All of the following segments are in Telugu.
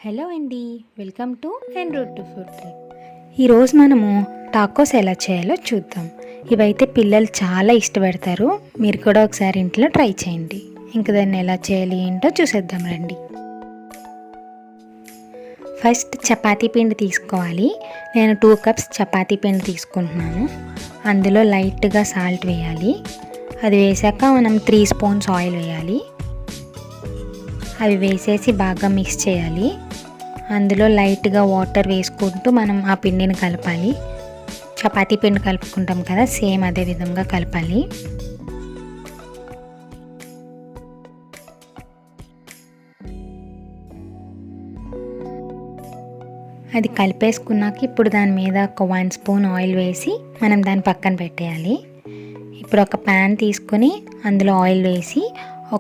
హలో అండి, welcome to en route to food trip. ఈరోజు మనము టాకోస్ ఎలా చేయాలో చూద్దాం. ఇవైతే పిల్లలు చాలా ఇష్టపడతారు. మీరు కూడా ఒకసారి ఇంట్లో ట్రై చేయండి. ఇంక దాన్ని ఎలా చేయాలి ఏంటో చూసేద్దాం రండి. ఫస్ట్ చపాతీ పిండి తీసుకోవాలి. నేను 2 కప్స్ చపాతీ పిండి తీసుకుంటున్నాను. అందులో లైట్గా సాల్ట్ వేయాలి. అది వేసాక మనం 3 స్పూన్స్ ఆయిల్ వేయాలి. అవి వేసేసి బాగా మిక్స్ చేయాలి. అందులో లైట్గా వాటర్ వేసుకుంటూ మనం ఆ పిండిని కలపాలి. చపాతీ పిండి కలుపుకుంటాం కదా, సేమ్ అదే విధంగా కలపాలి. అది కలిపేసుకున్నాక ఇప్పుడు దాని మీద ఒక 1 స్పూన్ ఆయిల్ వేసి మనం దాన్ని పక్కన పెట్టేయాలి. ఇప్పుడు ఒక ప్యాన్ తీసుకొని అందులో ఆయిల్ వేసి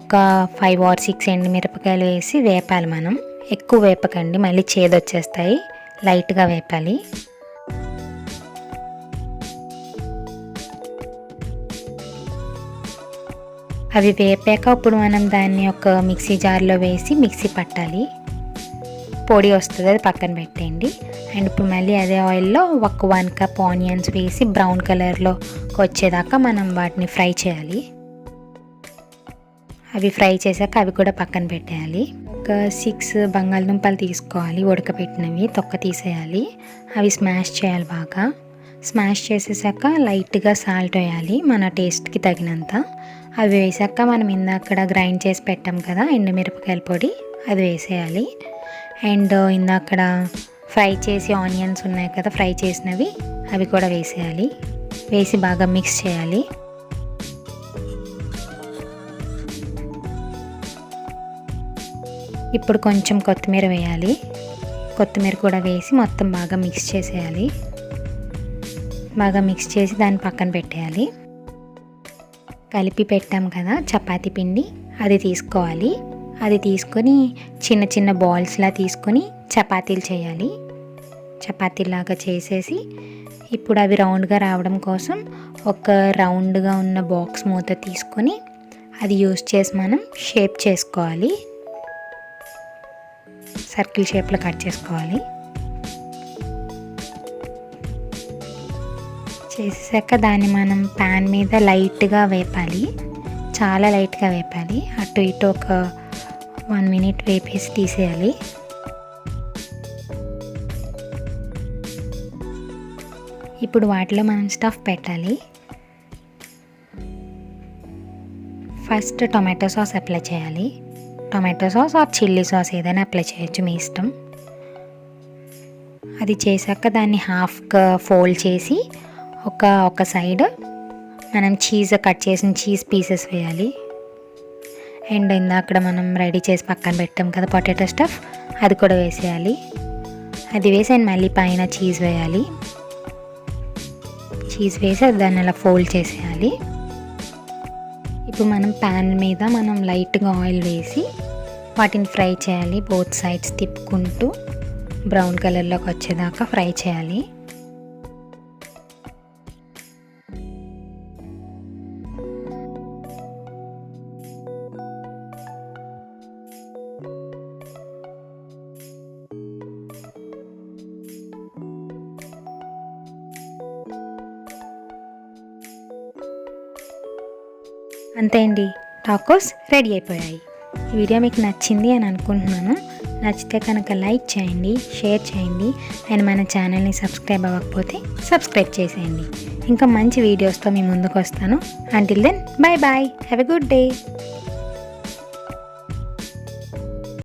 ఒక 5 or 6 ఎండుమిరపకాయలు వేసి వేపాలి. మనం ఎక్కువ వేపకండి, మళ్ళీ చేదొచ్చేస్తాయి. లైట్గా వేపాలి. అవి వేపాక ఇప్పుడు మనం దాన్ని ఒక మిక్సీ జార్లో వేసి మిక్సీ పట్టాలి. పొడి వస్తుంది, అది పక్కన పెట్టేయండి. అండ్ ఇప్పుడు మళ్ళీ అదే ఆయిల్లో ఒక 1 కప్ ఆనియన్స్ వేసి బ్రౌన్ కలర్లో వచ్చేదాకా మనం వాటిని ఫ్రై చేయాలి. అవి ఫ్రై చేశాక అవి కూడా పక్కన పెట్టేయాలి. ఒక 6 బంగాళదుంపలు తీసుకోవాలి, ఉడకబెట్టినవి, తొక్క తీసేయాలి. అవి స్మాష్ చేయాలి. బాగా స్మాష్ చేసేసాక లైట్గా సాల్ట్ వేయాలి, మన టేస్ట్కి తగినంత. అవి వేసాక మనం ఇందాక గ్రైండ్ చేసి పెట్టాం కదా ఎండుమిరపకాయల పొడి, అది వేసేయాలి. అండ్ ఇందాక ఫ్రై చేసి ఆనియన్స్ ఉన్నాయి కదా, ఫ్రై చేసినవి, అవి కూడా వేసేయాలి. వేసి బాగా మిక్స్ చేయాలి. ఇప్పుడు కొంచెం కొత్తిమీర వేయాలి. కొత్తిమీర కూడా వేసి మొత్తం బాగా మిక్స్ చేసేయాలి. బాగా మిక్స్ చేసి దాన్ని పక్కన పెట్టేయాలి. కలిపి పెట్టాం కదా చపాతీ పిండి, అది తీసుకోవాలి. అది తీసుకొని చిన్న చిన్న బాల్స్లా తీసుకొని చపాతీలు చేయాలి. చపాతీలాగా చేసేసి ఇప్పుడు అవి రౌండ్గా రావడం కోసం ఒక రౌండ్గా ఉన్న బాక్స్ మూత తీసుకొని అది యూస్ చేసి మనం షేప్ చేసుకోవాలి. సర్కిల్ షేప్లో కట్ చేసుకోవాలి. చేసాక దాన్ని మనం ప్యాన్ మీద లైట్గా వేపాలి, చాలా లైట్గా వేపాలి. అటు ఇటు ఒక 1 minute వేపేసి తీసేయాలి. ఇప్పుడు వాటిలో మనం స్టఫ్ పెట్టాలి. ఫస్ట్ టొమాటో సాస్ అప్లై చేయాలి. Tomato sauce or chilli sauce ఏదైనా అప్లై చేయొచ్చు, మీ ఇష్టం. అది చేశాక దాన్ని హాఫ్గా ఫోల్డ్ చేసి ఒక సైడ్ మనం చీజ్ కట్ చేసిన చీజ్ పీసెస్ వేయాలి. అండ్ ఇందాక మనం రెడీ చేసి పక్కన పెట్టాం కదా పొటాటో స్టఫ్, అది కూడా వేసేయాలి. అది వేసి అండ్ మళ్ళీ పైన చీజ్ వేయాలి. చీజ్ వేసి దాన్ని అలా ఫోల్డ్ చేసేయాలి. ఇప్పుడు మనం ప్యాన్ మీద మనం లైట్గా ఆయిల్ వేసి వాటిని ఫ్రై చేయాలి. బోత్ సైడ్స్ తిప్పుకుంటూ బ్రౌన్ కలర్లోకి వచ్చేదాకా ఫ్రై చేయాలి. అంతే అండి, టాకోస్ రెడీ అయిపోయాయి. ఈ వీడియో మీకు నచ్చింది అని అనుకుంటున్నాను. నచ్చితే కనుక లైక్ చేయండి, షేర్ చేయండి. అండ్ మన ఛానల్ని సబ్స్క్రైబ్ అవ్వకపోతే సబ్స్క్రైబ్ చేసేయండి. ఇంకా మంచి వీడియోస్తో మీ ముందుకు వస్తాను. Until then, bye bye, have a good day.